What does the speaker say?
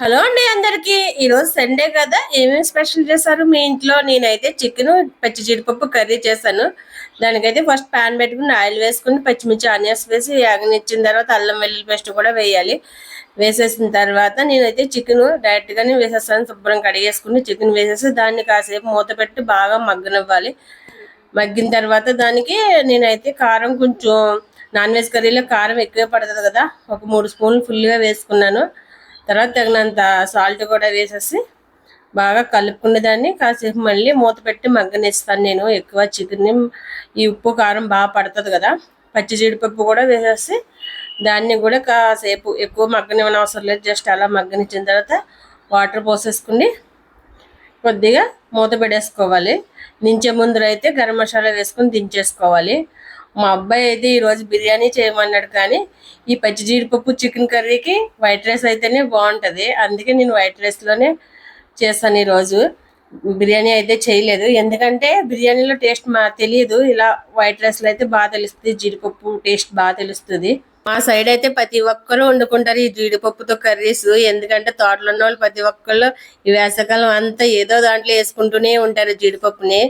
Hello అండి అందరికి. ఈరోజు సండే కదా, ఏమేమి స్పెషల్ చేశారు మీ ఇంట్లో? నేనైతే చికెన్ పచ్చి జీడిపప్పు కర్రీ చేశాను. దానికైతే ఫస్ట్ ప్యాన్ పెట్టుకుని ఆయిల్ వేసుకుని పచ్చిమిర్చి ఆనియన్స్ వేసి యాగనిచ్చిన తర్వాత అల్లం వెల్లుల్లి పేస్ట్ కూడా వేయాలి. వేసేసిన తర్వాత నేనైతే చికెన్ డైరెక్ట్గానే వేసేస్తాను. శుభ్రం కడిగేసుకుని చికెన్ వేసేసి దాన్ని కాసేపు మూత పెట్టి బాగా మగ్గనివ్వాలి. మగ్గిన తర్వాత దానికి నేనైతే కారం కొంచెం నాన్ వెజ్ కర్రీలో కారం ఎక్కువే పడుతుంది కదా, ఒక 3 స్పూన్లు ఫుల్గా వేసుకున్నాను. తర్వాత తగినంత సాల్ట్ కూడా వేసేసి బాగా కలుపుకునే దాన్ని కాసేపు మళ్ళీ మూత పెట్టి మగ్గనిస్తాను. నేను ఎక్కువ చికెన్ని ఈ ఉప్పు కారం బాగా పడుతుంది కదా, పచ్చి జీడిపప్పు కూడా వేసేసి దాన్ని కూడా కాసేపు ఎక్కువ మగ్గనివ్వని అవసరం లేదు. జస్ట్ అలా మగ్గనిచ్చిన తర్వాత వాటర్ పోసేసుకుని కొద్దిగా మూత పెట్టేసుకోవాలి. దించే ముందర అయితే గరం మసాలా వేసుకుని దించేసుకోవాలి. మా అబ్బాయి అయితే ఈరోజు బిర్యానీ చేయమన్నాడు, కానీ ఈ పచ్చి జీడిపప్పు చికెన్ కర్రీకి వైట్ రైస్ అయితేనే బాగుంటుంది. అందుకే నేను వైట్ రైస్లోనే చేస్తాను ఈరోజు. బిర్యానీ అయితే చేయలేదు, ఎందుకంటే బిర్యానీలో టేస్ట్ తెలియదు. ఇలా వైట్ రైస్లో అయితే బాగా తెలుస్తుంది, జీడిపప్పు టేస్ట్ బాగా తెలుస్తుంది. మా సైడ్ అయితే ప్రతి ఒక్కరు వండుకుంటారు ఈ జీడిపప్పుతో కర్రీస్. ఎందుకంటే తోటలో ఉన్న వాళ్ళు ప్రతి ఒక్కళ్ళు ఈ వేసవకాలం అంతా ఏదో దాంట్లో వేసుకుంటూనే ఉంటారు జీడిపప్పుని.